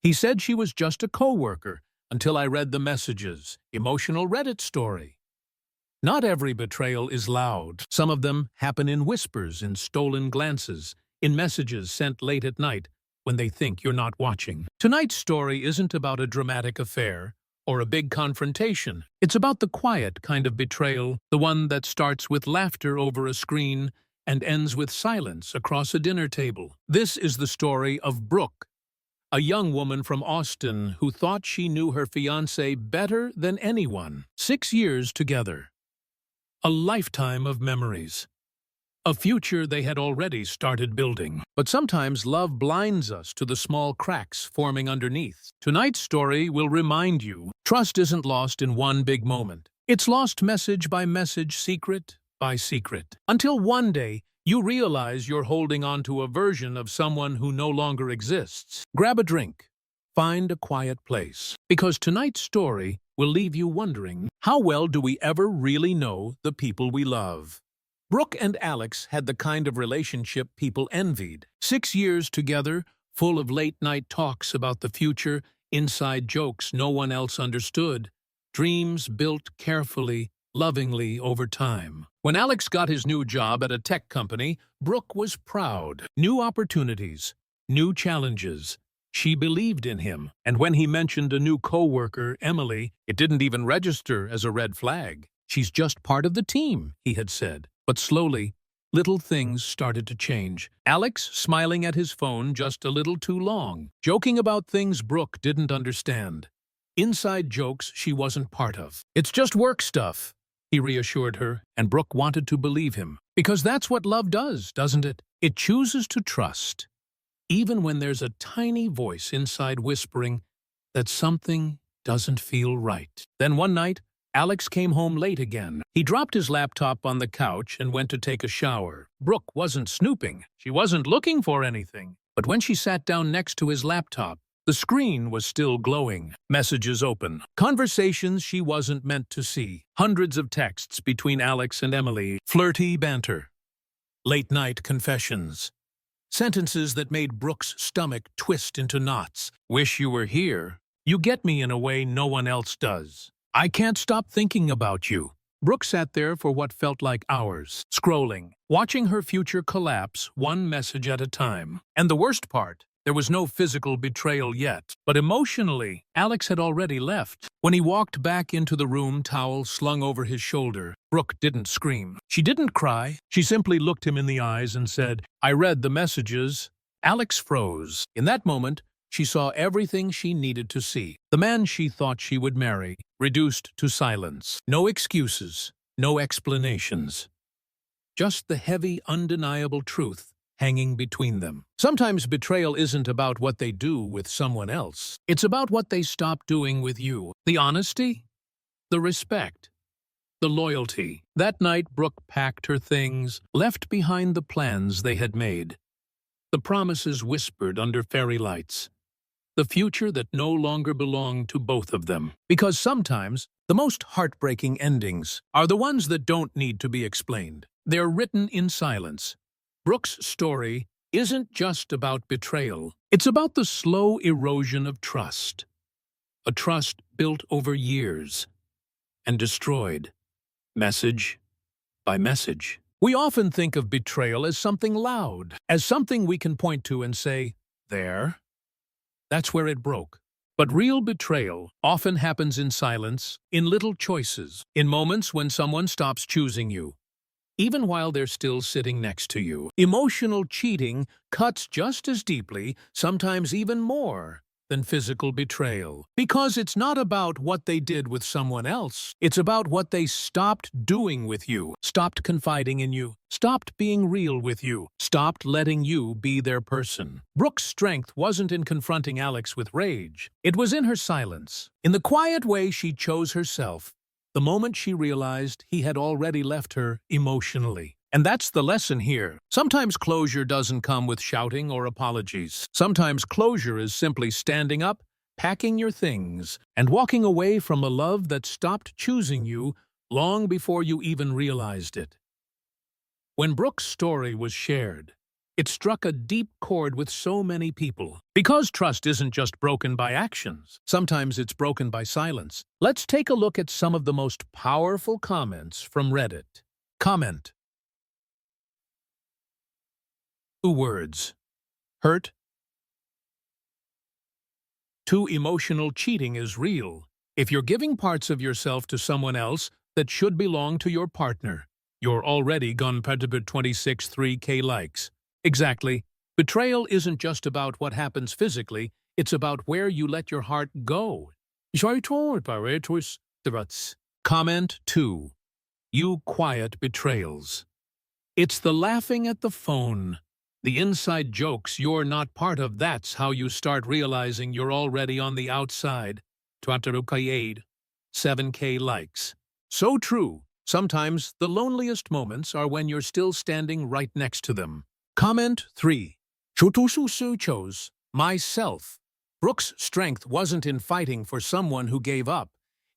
He said she was just a coworker until I read the messages. Emotional Reddit story. Not every betrayal is loud. Some of them happen in whispers, in stolen glances, in messages sent late at night when they think you're not watching. Tonight's story isn't about a dramatic affair or a big confrontation. It's about the quiet kind of betrayal, the one that starts with laughter over a screen and ends with silence across a dinner table. This is the story of Brooke, a young woman from Austin who thought she knew her fiancé better than anyone. 6 years together. A lifetime of memories. A future they had already started building. But sometimes love blinds us to the small cracks forming underneath. Tonight's story will remind you, trust isn't lost in one big moment. It's lost message by message, secret by secret. Until one day, you realize you're holding on to a version of someone who no longer exists. Grab a drink. Find a quiet place. Because tonight's story will leave you wondering, how well do we ever really know the people we love? Brooke and Alex had the kind of relationship people envied. 6 years together, full of late-night talks about the future, inside jokes no one else understood, dreams built carefully, lovingly over time. When Alex got his new job at a tech company, Brooke was proud. New opportunities, new challenges. She believed in him, and when he mentioned a new coworker, Emily, it didn't even register as a red flag. She's just part of the team, he had said. But slowly, little things started to change. Alex smiling at his phone just a little too long, joking about things Brooke didn't understand. Inside jokes she wasn't part of. It's just work stuff, he reassured her, and Brooke wanted to believe him. Because that's what love does, doesn't it? It chooses to trust, even when there's a tiny voice inside whispering that something doesn't feel right. Then one night, Alex came home late again. He dropped his laptop on the couch and went to take a shower. Brooke wasn't snooping. She wasn't looking for anything. But when she sat down next to his laptop, the screen was still glowing. Messages open. Conversations she wasn't meant to see. Hundreds of texts between Alex and Emily. Flirty banter. Late-night confessions. Sentences that made Brooke's stomach twist into knots. Wish you were here. You get me in a way no one else does. I can't stop thinking about you. Brooke sat there for what felt like hours, scrolling, watching her future collapse one message at a time. And the worst part, there was no physical betrayal yet. But emotionally, Alex had already left. When he walked back into the room, towel slung over his shoulder, Brooke didn't scream. She didn't cry. She simply looked him in the eyes and said, "I read the messages." Alex froze. In that moment, she saw everything she needed to see. The man she thought she would marry, reduced to silence. No excuses, no explanations. Just the heavy, undeniable truth hanging between them. Sometimes betrayal isn't about what they do with someone else. It's about what they stop doing with you. The honesty, the respect, the loyalty. That night, Brooke packed her things, left behind the plans they had made. The promises whispered under fairy lights. The future that no longer belonged to both of them. Because sometimes, the most heartbreaking endings are the ones that don't need to be explained. They're written in silence. Brooke's story isn't just about betrayal. It's about the slow erosion of trust. A trust built over years and destroyed, message by message. We often think of betrayal as something loud, as something we can point to and say, "There." That's where it broke. But real betrayal often happens in silence, in little choices, in moments when someone stops choosing you, even while they're still sitting next to you. Emotional cheating cuts just as deeply, sometimes even more, than physical betrayal. Because it's not about what they did with someone else. It's about what they stopped doing with you, stopped confiding in you, stopped being real with you, stopped letting you be their person. Brooke's strength wasn't in confronting Alex with rage. It was in her silence, in the quiet way she chose herself, the moment she realized he had already left her emotionally. And that's the lesson here. Sometimes closure doesn't come with shouting or apologies. Sometimes closure is simply standing up, packing your things, and walking away from a love that stopped choosing you long before you even realized it. When Brooke's story was shared, It struck a deep chord with so many people. Because trust isn't just broken by actions, sometimes it's broken by silence. Let's take a look at some of the most powerful comments from Reddit. Comment. 2 words. Hurt. 2 emotional cheating is real. If you're giving parts of yourself to someone else that should belong to your partner, you're already gone past 3K likes. Exactly. Betrayal isn't just about what happens physically, it's about where you let your heart go. Comment 2. You quiet betrayals. It's the laughing at the phone, the inside jokes you're not part of. That's how you start realizing you're already on the outside. 7K likes. So true. Sometimes the loneliest moments are when you're still standing right next to them. Comment 3. Chose myself. Brooke's strength wasn't in fighting for someone who gave up.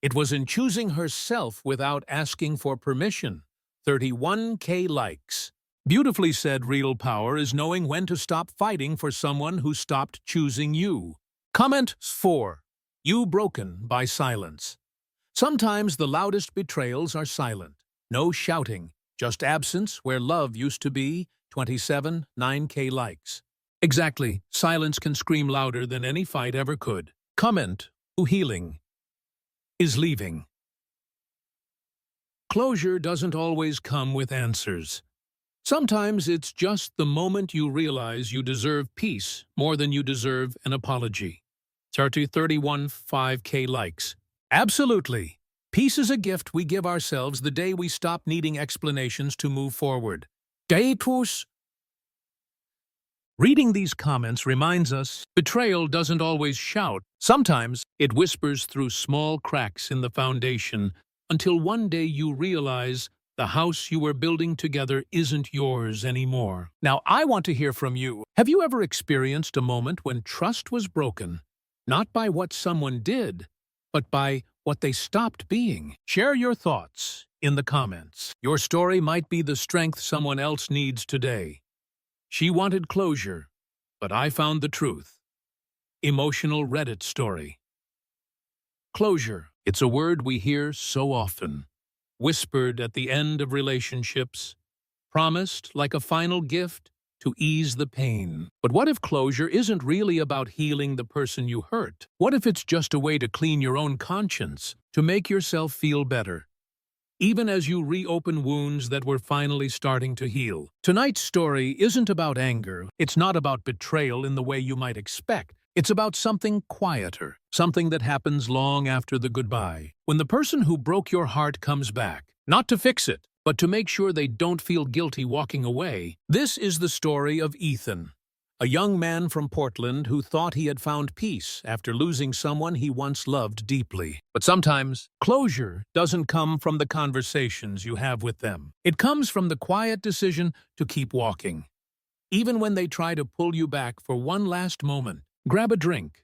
It was in choosing herself without asking for permission. 31K likes. Beautifully said. Real power is knowing when to stop fighting for someone who stopped choosing you. Comment 4. You broken by silence. Sometimes the loudest betrayals are silent. No shouting, just absence where love used to be. 9K likes. Exactly. Silence can scream louder than any fight ever could. Comment. Who healing is leaving. Closure doesn't always come with answers. Sometimes it's just the moment you realize you deserve peace more than you deserve an apology. 5K likes. Absolutely. Peace is a gift we give ourselves the day we stop needing explanations to move forward. Reading these comments reminds us betrayal doesn't always shout. Sometimes it whispers through small cracks in the foundation until one day you realize the house you were building together isn't yours anymore. Now, I want to hear from you. Have you ever experienced a moment when trust was broken, not by what someone did, but by what they stopped being? Share your thoughts in the comments. Your story might be the strength someone else needs today. She wanted closure, but I found the truth. Emotional Reddit story. Closure. It's a word we hear so often. Whispered at the end of relationships, promised like a final gift to ease the pain. But what if closure isn't really about healing the person you hurt? What if it's just a way to clean your own conscience, to make yourself feel better, even as you reopen wounds that were finally starting to heal? Tonight's story isn't about anger. It's not about betrayal in the way you might expect. It's about something quieter, something that happens long after the goodbye. When the person who broke your heart comes back, not to fix it, but to make sure they don't feel guilty walking away. This is the story of Ethan, a young man from Portland who thought he had found peace after losing someone he once loved deeply. But sometimes, closure doesn't come from the conversations you have with them. It comes from the quiet decision to keep walking. Even when they try to pull you back for one last moment, grab a drink.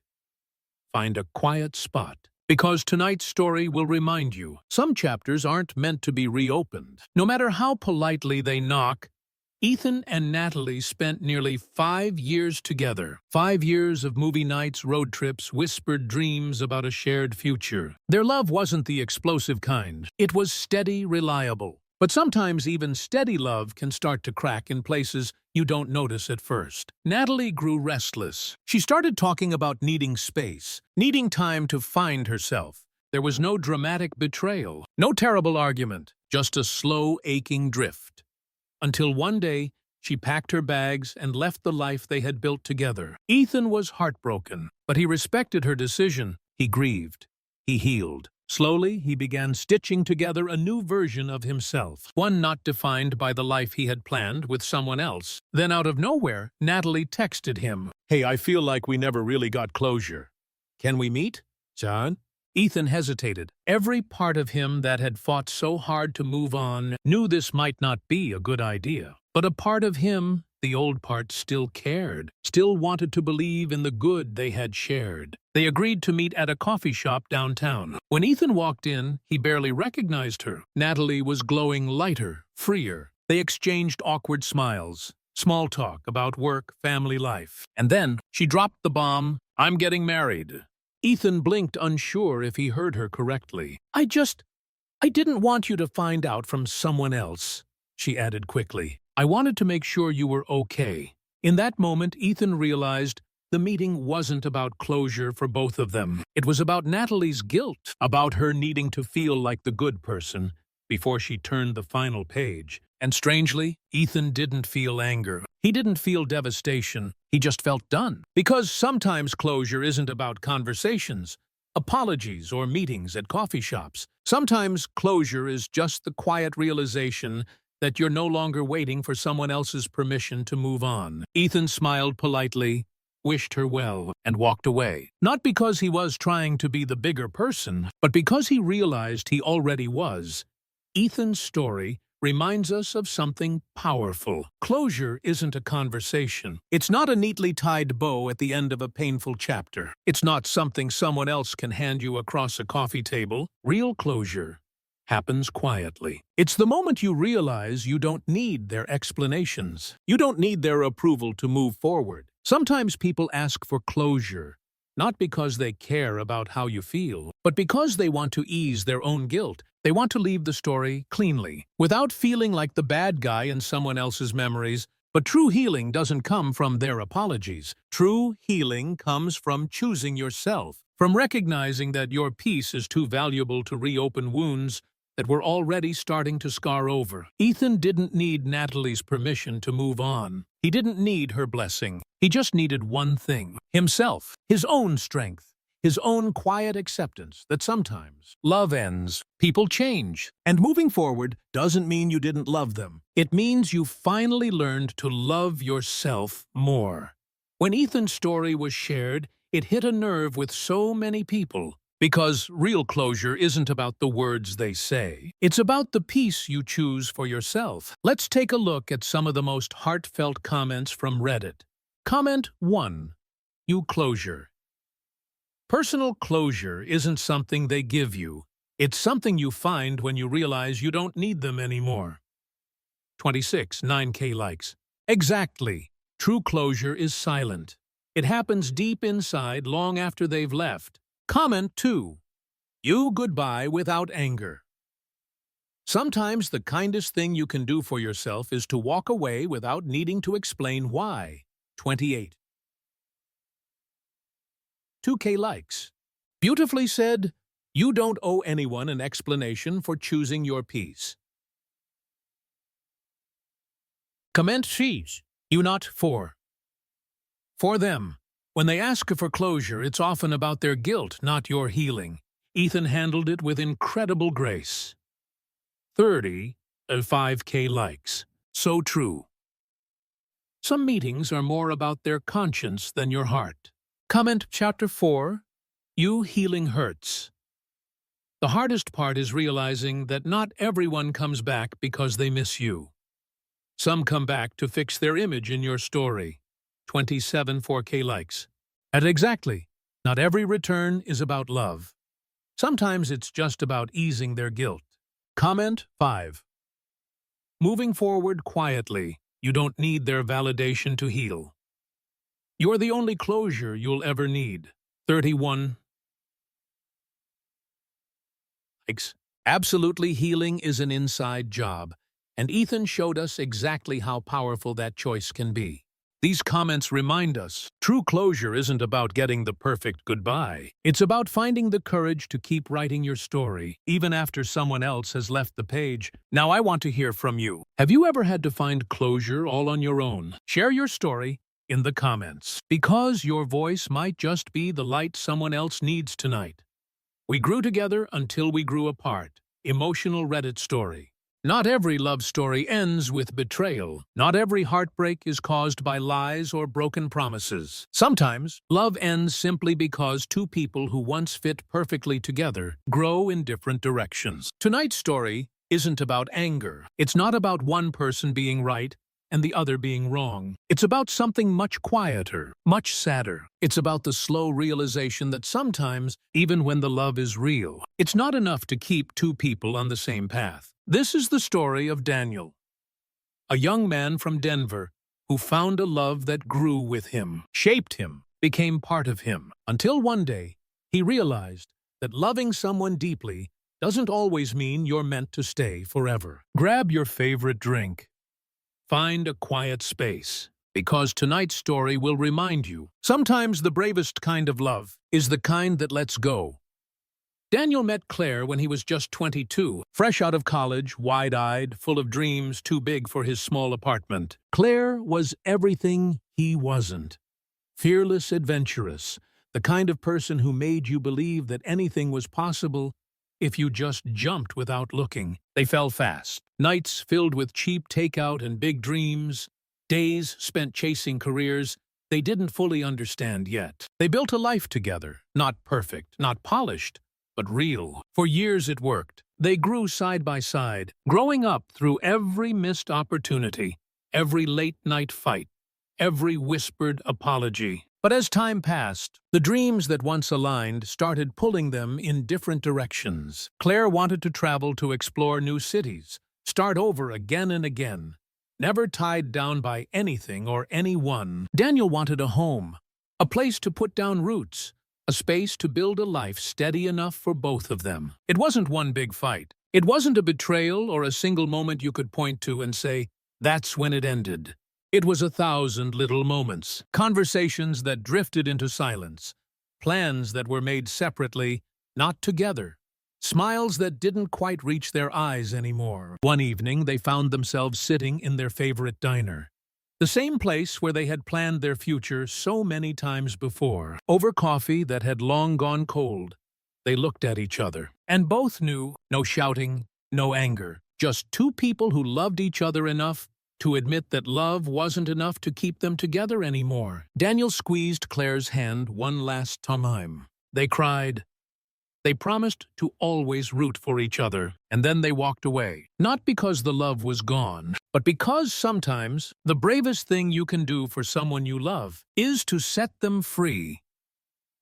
Find a quiet spot. Because tonight's story will remind you, some chapters aren't meant to be reopened. No matter how politely they knock, Ethan and Natalie spent nearly 5 years together. 5 years of movie nights, road trips, whispered dreams about a shared future. Their love wasn't the explosive kind. It was steady, reliable. But sometimes even steady love can start to crack in places you don't notice at first. Natalie grew restless. She started talking about needing space, needing time to find herself. There was no dramatic betrayal, no terrible argument, just a slow, aching drift. Until one day, she packed her bags and left the life they had built together. Ethan was heartbroken, but he respected her decision. He grieved. He healed. Slowly, he began stitching together a new version of himself, one not defined by the life he had planned with someone else. Then out of nowhere, Natalie texted him, "Hey, I feel like we never really got closure. Can we meet, John?" Ethan hesitated. Every part of him that had fought so hard to move on knew this might not be a good idea. But a part of him, the old part, still cared, still wanted to believe in the good they had shared. They agreed to meet at a coffee shop downtown. When Ethan walked in, he barely recognized her. Natalie was glowing lighter, freer. They exchanged awkward smiles. Small talk about work, family life. And then she dropped the bomb, "I'm getting married." Ethan blinked, unsure if he heard her correctly. I didn't want you to find out from someone else," she added quickly. "I wanted to make sure you were okay." In that moment, Ethan realized the meeting wasn't about closure for both of them. It was about Natalie's guilt, about her needing to feel like the good person before she turned the final page. And strangely, Ethan didn't feel anger. He didn't feel devastation. He just felt done. Because sometimes closure isn't about conversations, apologies, or meetings at coffee shops. Sometimes closure is just the quiet realization that you're no longer waiting for someone else's permission to move on. Ethan smiled politely, wished her well, and walked away. Not because he was trying to be the bigger person, but because he realized he already was. Ethan's story reminds us of something powerful. Closure isn't a conversation. It's not a neatly tied bow at the end of a painful chapter. It's not something someone else can hand you across a coffee table. Real closure happens quietly. It's the moment you realize you don't need their explanations. You don't need their approval to move forward. Sometimes people ask for closure, not because they care about how you feel, but because they want to ease their own guilt. They want to leave the story cleanly, without feeling like the bad guy in someone else's memories. But true healing doesn't come from their apologies. True healing comes from choosing yourself, from recognizing that your peace is too valuable to reopen wounds that were already starting to scar over. Ethan didn't need Natalie's permission to move on. He didn't need her blessing. He just needed one thing: himself, his own strength, his own quiet acceptance that sometimes love ends, people change, and moving forward doesn't mean you didn't love them. It means you finally learned to love yourself more. When Ethan's story was shared, it hit a nerve with so many people. Because real closure isn't about the words they say. It's about the peace you choose for yourself. Let's take a look at some of the most heartfelt comments from Reddit. Comment 1. You closure. Personal closure isn't something they give you. It's something you find when you realize you don't need them anymore. 26, 9K likes. Exactly. True closure is silent. It happens deep inside long after they've left. Comment 2. You goodbye without anger. Sometimes the kindest thing you can do for yourself is to walk away without needing to explain why. 28. 2K likes. Beautifully said. You don't owe anyone an explanation for choosing your peace. Comment 3. You not for. For them. When they ask for closure, it's often about their guilt, not your healing. Ethan handled it with incredible grace. 30 5K likes. So true. Some meetings are more about their conscience than your heart. Comment Chapter 4. You healing hurts. The hardest part is realizing that not everyone comes back because they miss you. Some come back to fix their image in your story. 27 4K likes. And exactly, not every return is about love. Sometimes it's just about easing their guilt. Comment 5. Moving forward quietly, you don't need their validation to heal. You're the only closure you'll ever need. 31 likes. Absolutely, healing is an inside job, and Ethan showed us exactly how powerful that choice can be. These comments remind us, true closure isn't about getting the perfect goodbye. It's about finding the courage to keep writing your story, even after someone else has left the page. Now I want to hear from you. Have you ever had to find closure all on your own? Share your story in the comments, because your voice might just be the light someone else needs tonight. We grew together until we grew apart. Emotional Reddit story. Not every love story ends with betrayal. Not every heartbreak is caused by lies or broken promises. Sometimes, love ends simply because two people who once fit perfectly together grow in different directions. Tonight's story isn't about anger. It's not about one person being right and the other being wrong. It's about something much quieter, much sadder. It's about the slow realization that sometimes, even when the love is real, it's not enough to keep two people on the same path. This is the story of Daniel, a young man from Denver who found a love that grew with him, shaped him, became part of him, until one day he realized that loving someone deeply doesn't always mean you're meant to stay forever. Grab your favorite drink. Find a quiet space, because tonight's story will remind you, sometimes the bravest kind of love is the kind that lets go. Daniel met Claire when he was just 22, fresh out of college, wide-eyed, full of dreams too big for his small apartment. Claire was everything he wasn't. Fearless, adventurous, the kind of person who made you believe that anything was possible if you just jumped without looking. They fell fast. Nights filled with cheap takeout and big dreams, days spent chasing careers they didn't fully understand yet. They built a life together, not perfect, not polished, but real. For years it worked. They grew side by side, growing up through every missed opportunity, every late-night fight, every whispered apology. But as time passed, the dreams that once aligned started pulling them in different directions. Claire wanted to travel to explore new cities, start over again and again, never tied down by anything or anyone. Daniel wanted a home, a place to put down roots, a space to build a life steady enough for both of them. It wasn't one big fight. It wasn't a betrayal or a single moment you could point to and say, "That's when it ended." It was 1,000 little moments, conversations that drifted into silence, plans that were made separately, not together, smiles that didn't quite reach their eyes anymore. One evening, they found themselves sitting in their favorite diner, the same place where they had planned their future so many times before. Over coffee that had long gone cold, they looked at each other, and both knew, no shouting, no anger, just two people who loved each other enough to admit that love wasn't enough to keep them together anymore. Daniel squeezed Claire's hand one last time. They cried. They promised to always root for each other, and then they walked away. Not because the love was gone, but because sometimes the bravest thing you can do for someone you love is to set them free.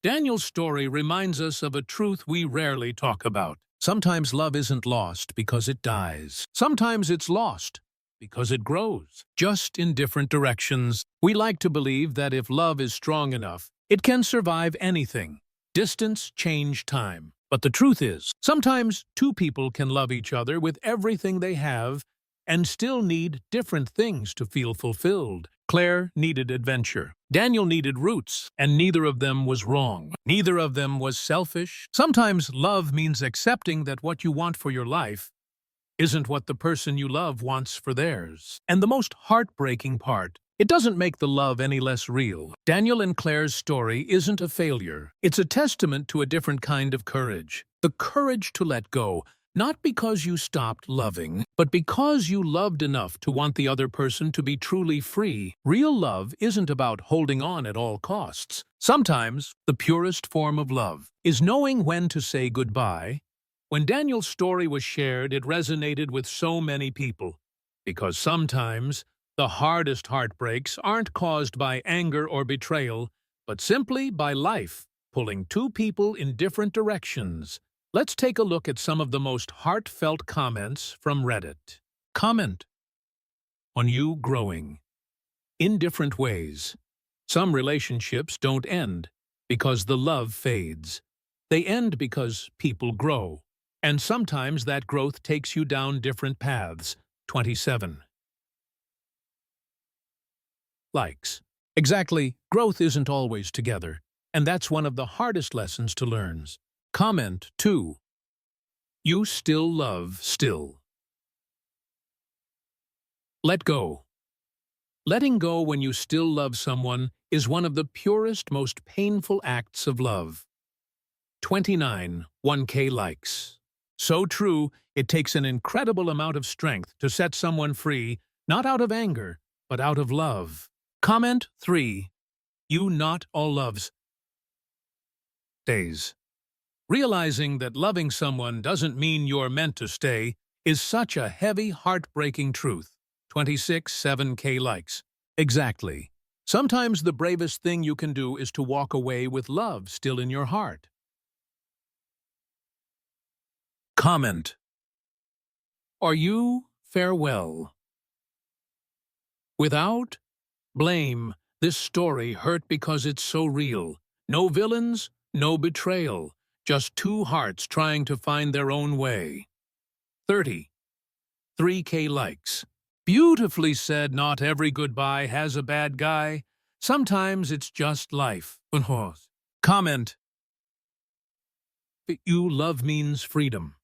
Daniel's story reminds us of a truth we rarely talk about. Sometimes love isn't lost because it dies. Sometimes it's lost because it grows, just in different directions. We like to believe that if love is strong enough, it can survive anything. Distance, change, time. But the truth is, sometimes two people can love each other with everything they have and still need different things to feel fulfilled. Claire needed adventure. Daniel needed roots, and neither of them was wrong. Neither of them was selfish. Sometimes love means accepting that what you want for your life isn't what the person you love wants for theirs. And the most heartbreaking part, it doesn't make the love any less real. Daniel and Claire's story isn't a failure. It's a testament to a different kind of courage. The courage to let go, not because you stopped loving, but because you loved enough to want the other person to be truly free. Real love isn't about holding on at all costs. Sometimes, the purest form of love is knowing when to say goodbye. When Daniel's story was shared, it resonated with so many people, because sometimes the hardest heartbreaks aren't caused by anger or betrayal, but simply by life pulling two people in different directions. Let's take a look at some of the most heartfelt comments from Reddit. Comment on you growing in different ways. Some relationships don't end because the love fades. They end because people grow. And sometimes that growth takes you down different paths. 27. Likes. Exactly, growth isn't always together, and that's one of the hardest lessons to learn. Comment 2. You still love, still. Let go. Letting go when you still love someone is one of the purest, most painful acts of love. 29. 1K likes. So true, it takes an incredible amount of strength to set someone free, not out of anger, but out of love. Comment 3. You not all loves stays. Realizing that loving someone doesn't mean you're meant to stay is such a heavy, heartbreaking truth. 26. 7K likes. Exactly. Sometimes the bravest thing you can do is to walk away with love still in your heart. Comment. Are you farewell? Without Blame. This story hurt because it's so real. No villains, no betrayal. Just two hearts trying to find their own way. 30. 3K likes. Beautifully said, not every goodbye has a bad guy. Sometimes it's just life. Comment. You love means freedom.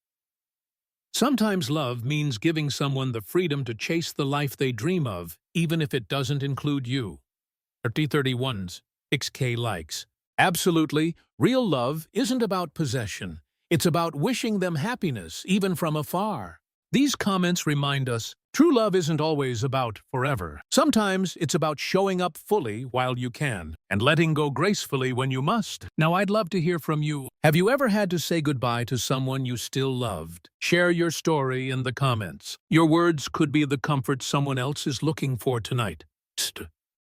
Sometimes love means giving someone the freedom to chase the life they dream of, even if it doesn't include you. 3031's 6K likes. Absolutely, real love isn't about possession. It's about wishing them happiness, even from afar. These comments remind us, true love isn't always about forever. Sometimes it's about showing up fully while you can, and letting go gracefully when you must. Now I'd love to hear from you. Have you ever had to say goodbye to someone you still loved? Share your story in the comments. Your words could be the comfort someone else is looking for tonight.